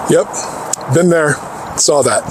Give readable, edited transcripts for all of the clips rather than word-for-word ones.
Yep, been there, saw that.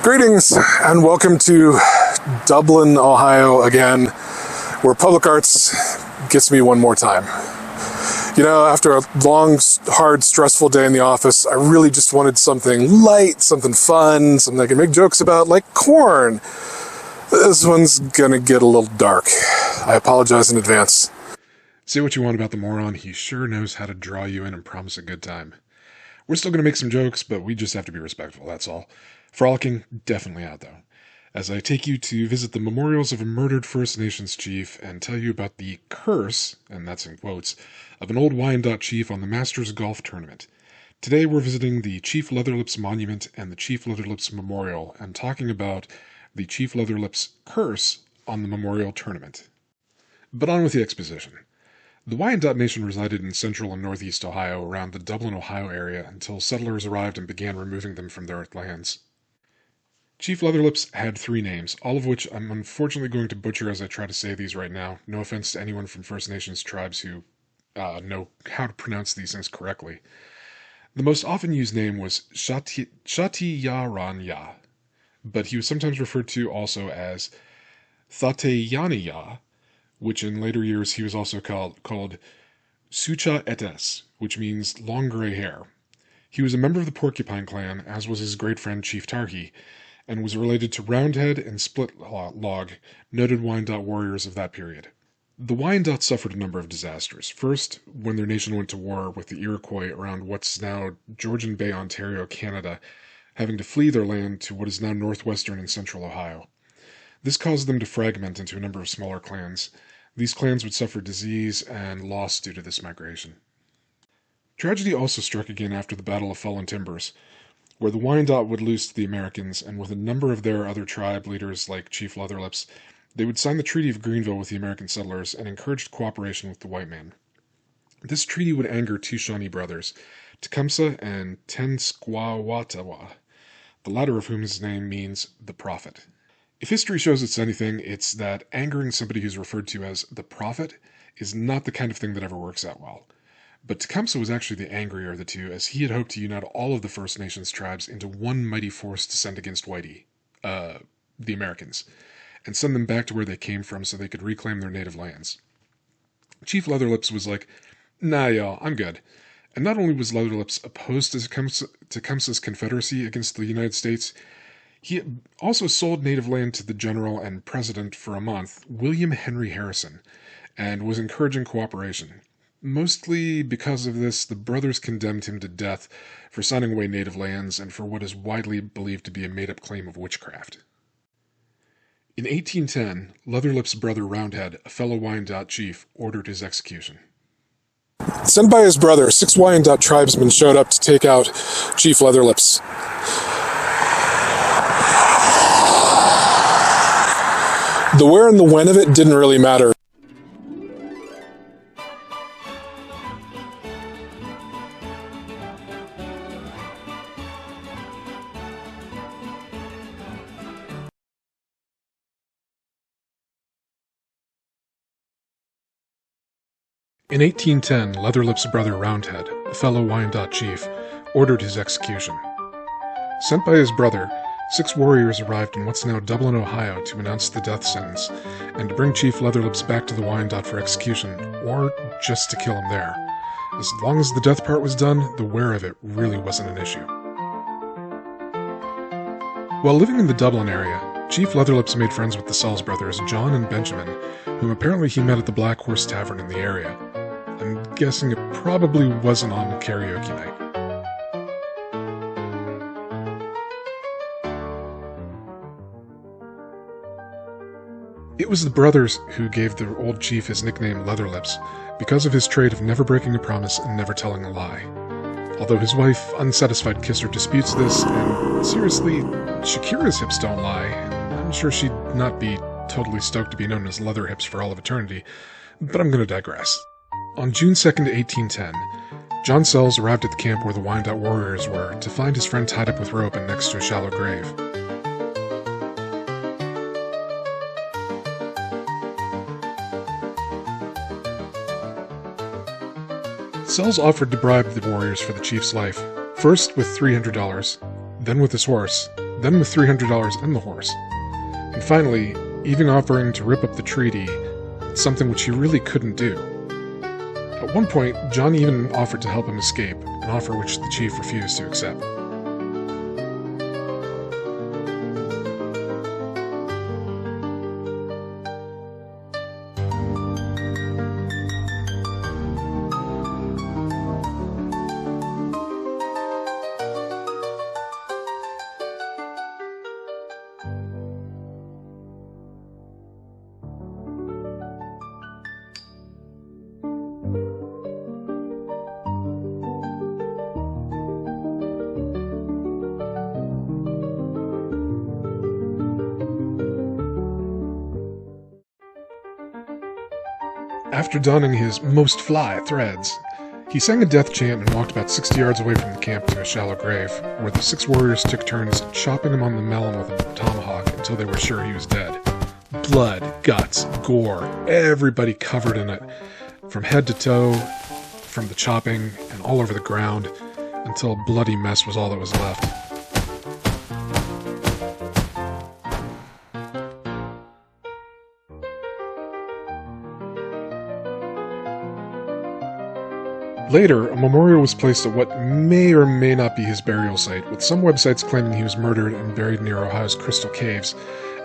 Greetings and welcome to Dublin, Ohio again, where public arts gets me one more time. You know, after a long, hard, stressful day in the office, I really just wanted something light, something fun, something I can make jokes about, like corn. This one's gonna get a little dark. I apologize in advance. Say what you want about the moron, he sure knows how to draw you in and promise a good time. We're still gonna make some jokes, but we just have to be respectful, that's all. Frolicking, definitely out though, as I take you to visit the memorials of a murdered First Nations chief and tell you about the curse, and that's in quotes, of an old Wyandotte chief on the Masters Golf Tournament. Today we're visiting the Chief Leatherlips Monument and the Chief Leatherlips Memorial and talking about the Chief Leatherlips curse on the Memorial Tournament. But on with the exposition. The Wyandotte Nation resided in central and northeast Ohio around the Dublin, Ohio area until settlers arrived and began removing them from their lands. Chief Leatherlips had 3 names, all of which I'm unfortunately going to butcher as I try to say these right now. No offense to anyone from First Nations tribes who know how to pronounce these things correctly. The most often used name was Shatiyaranya, but he was sometimes referred to also as Thateyaniya, which in later years he was also called Sucha Etes, which means long gray hair. He was a member of the Porcupine clan, as was his great friend Chief Tarhi, and was related to Roundhead and Split Log, noted Wyandot warriors of that period. The Wyandots suffered a number of disasters. First, when their nation went to war with the Iroquois around what's now Georgian Bay, Ontario, Canada, having to flee their land to what is now northwestern and central Ohio. This caused them to fragment into a number of smaller clans. These clans would suffer disease and loss due to this migration. Tragedy also struck again after the Battle of Fallen Timbers, where the Wyandot would lose to the Americans, and with a number of their other tribe leaders like Chief Leatherlips, they would sign the Treaty of Greenville with the American settlers and encouraged cooperation with the white man. This treaty would anger 2 Shawnee brothers, Tecumseh and Tenskwawatawa, the latter of whom his name means the prophet. If history shows us anything, it's that angering somebody who's referred to as the prophet is not the kind of thing that ever works out well. But Tecumseh was actually the angrier of the two, as he had hoped to unite all of the First Nations tribes into one mighty force to send against the Americans, and send them back to where they came from so they could reclaim their native lands. Chief Leatherlips was like, "Nah, y'all, I'm good." And not only was Leatherlips opposed to Tecumseh's Confederacy against the United States, he also sold native land to the general and president for a month, William Henry Harrison, and was encouraging cooperation. Mostly because of this, the brothers condemned him to death for signing away native lands and for what is widely believed to be a made-up claim of witchcraft. In 1810, Leatherlips' brother Roundhead, a fellow Wyandot chief, ordered his execution. Sent by his brother, 6 Wyandot tribesmen showed up to take out Chief Leatherlips. The where and the when of it didn't really matter. In 1810, Leatherlips' brother Roundhead, a fellow Wyandot chief, ordered his execution. Sent by his brother, 6 warriors arrived in what's now Dublin, Ohio to announce the death sentence and to bring Chief Leatherlips back to the Wyandotte for execution, or just to kill him there. As long as the death part was done, the where of it really wasn't an issue. While living in the Dublin area, Chief Leatherlips made friends with the Sells brothers, John and Benjamin, whom apparently he met at the Black Horse Tavern in the area. I'm guessing it probably wasn't on karaoke night. It was the brothers who gave the old chief his nickname Leatherlips, because of his trait of never breaking a promise and never telling a lie. Although his wife, Unsatisfied Kisser, disputes this, and seriously, Shakira's hips don't lie, and I'm sure she'd not be totally stoked to be known as Leather Hips for all of eternity, but I'm going to digress. On June 2nd, 1810, John Sells arrived at the camp where the Wyandotte warriors were to find his friend tied up with rope and next to a shallow grave. Sells offered to bribe the warriors for the chief's life, first with $300, then with his horse, then with $300 and the horse, and finally, even offering to rip up the treaty, something which he really couldn't do. At one point, John even offered to help him escape, an offer which the chief refused to accept. After donning his most fly threads, he sang a death chant and walked about 60 yards away from the camp to a shallow grave, where the 6 warriors took turns chopping him on the melon with a tomahawk until they were sure he was dead. Blood, guts, gore, everybody covered in it, from head to toe, from the chopping, and all over the ground, until a bloody mess was all that was left. Later, a memorial was placed at what may or may not be his burial site, with some websites claiming he was murdered and buried near Ohio's Crystal Caves,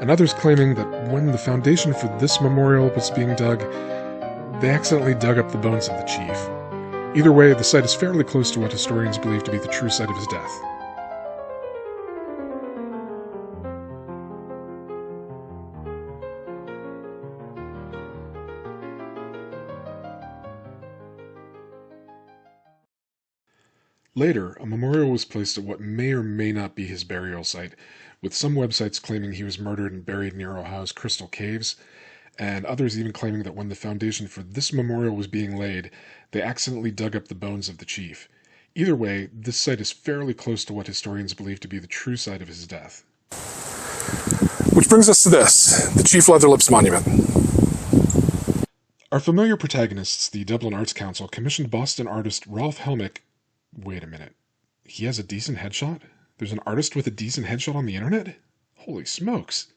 and others claiming that when the foundation for this memorial was being dug, they accidentally dug up the bones of the chief. Either way, the site is fairly close to what historians believe to be the true site of his death. Later, a memorial was placed at what may or may not be his burial site, with some websites claiming he was murdered and buried near Ohio's Crystal Caves, and others even claiming that when the foundation for this memorial was being laid, they accidentally dug up the bones of the chief. Either way, this site is fairly close to what historians believe to be the true site of his death. Which brings us to this, the Chief Leatherlips Monument. Our familiar protagonists, the Dublin Arts Council, commissioned Boston artist Ralph Helmick. Wait a minute. He has a decent headshot? There's an artist with a decent headshot on the internet? Holy smokes.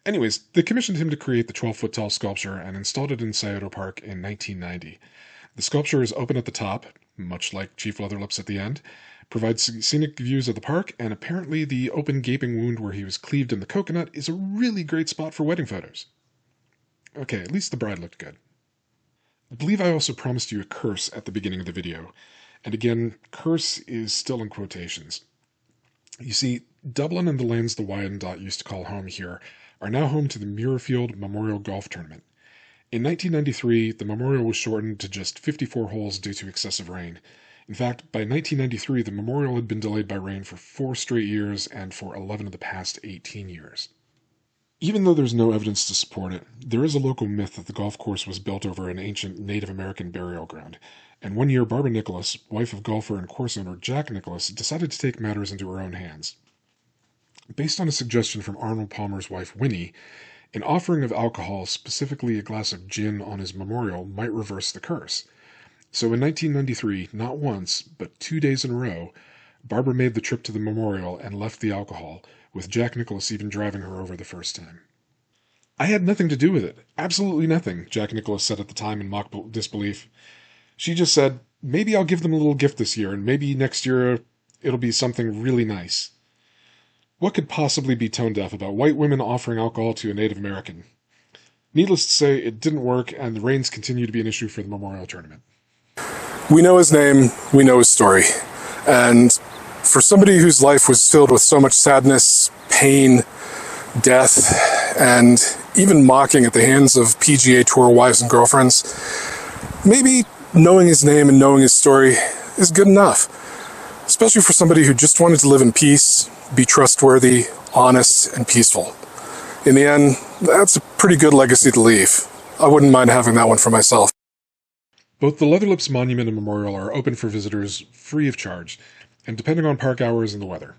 Anyways, they commissioned him to create the 12-foot tall sculpture and installed it in Scioto Park in 1990. The sculpture is open at the top, much like Chief Leatherlips at the end, provides scenic views of the park, and apparently the open gaping wound where he was cleaved in the coconut is a really great spot for wedding photos. Okay, at least the bride looked good. I believe I also promised you a curse at the beginning of the video. And again, curse is still in quotations. You see, Dublin and the lands the Wyandotte used to call home here are now home to the Muirfield Memorial Golf Tournament. In 1993, the memorial was shortened to just 54 holes due to excessive rain. In fact, by 1993, the memorial had been delayed by rain for 4 straight years and for 11 of the past 18 years. Even though there's no evidence to support it, there is a local myth that the golf course was built over an ancient Native American burial ground, and one year Barbara Nicholas, wife of golfer and course owner Jack Nicholas, decided to take matters into her own hands. Based on a suggestion from Arnold Palmer's wife Winnie, an offering of alcohol, specifically a glass of gin, on his memorial might reverse the curse. So in 1993, not once, but 2 days in a row, Barbara made the trip to the memorial and left the alcohol, with Jack Nicholas even driving her over the first time. "I had nothing to do with it. Absolutely nothing," Jack Nicholas said at the time in mock disbelief. "She just said, maybe I'll give them a little gift this year, and maybe next year it'll be something really nice." What could possibly be tone deaf about white women offering alcohol to a Native American? Needless to say, it didn't work, and the rains continue to be an issue for the memorial tournament. We know his name, we know his story. And for somebody whose life was filled with so much sadness, pain, death, and even mocking at the hands of PGA Tour wives and girlfriends, maybe knowing his name and knowing his story is good enough. Especially for somebody who just wanted to live in peace, be trustworthy, honest, and peaceful. In the end, that's a pretty good legacy to leave. I wouldn't mind having that one for myself. Both the Leatherlips Monument and Memorial are open for visitors free of charge, and depending on park hours and the weather.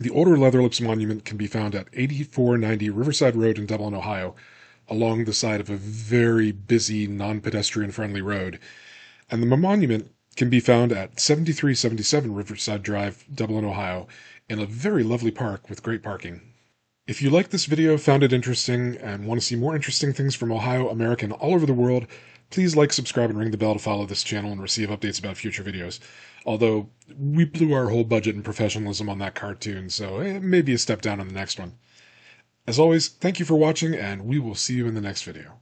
The older Leatherlips Monument can be found at 8490 Riverside Road in Dublin, Ohio, along the side of a very busy, non-pedestrian friendly road, and the monument can be found at 7377 Riverside Drive, Dublin, Ohio, in a very lovely park with great parking. If you liked this video, found it interesting, and want to see more interesting things from Ohio, America, and all over the world, please like, subscribe, and ring the bell to follow this channel and receive updates about future videos. Although, we blew our whole budget and professionalism on that cartoon, so it may be a step down on the next one. As always, thank you for watching, and we will see you in the next video.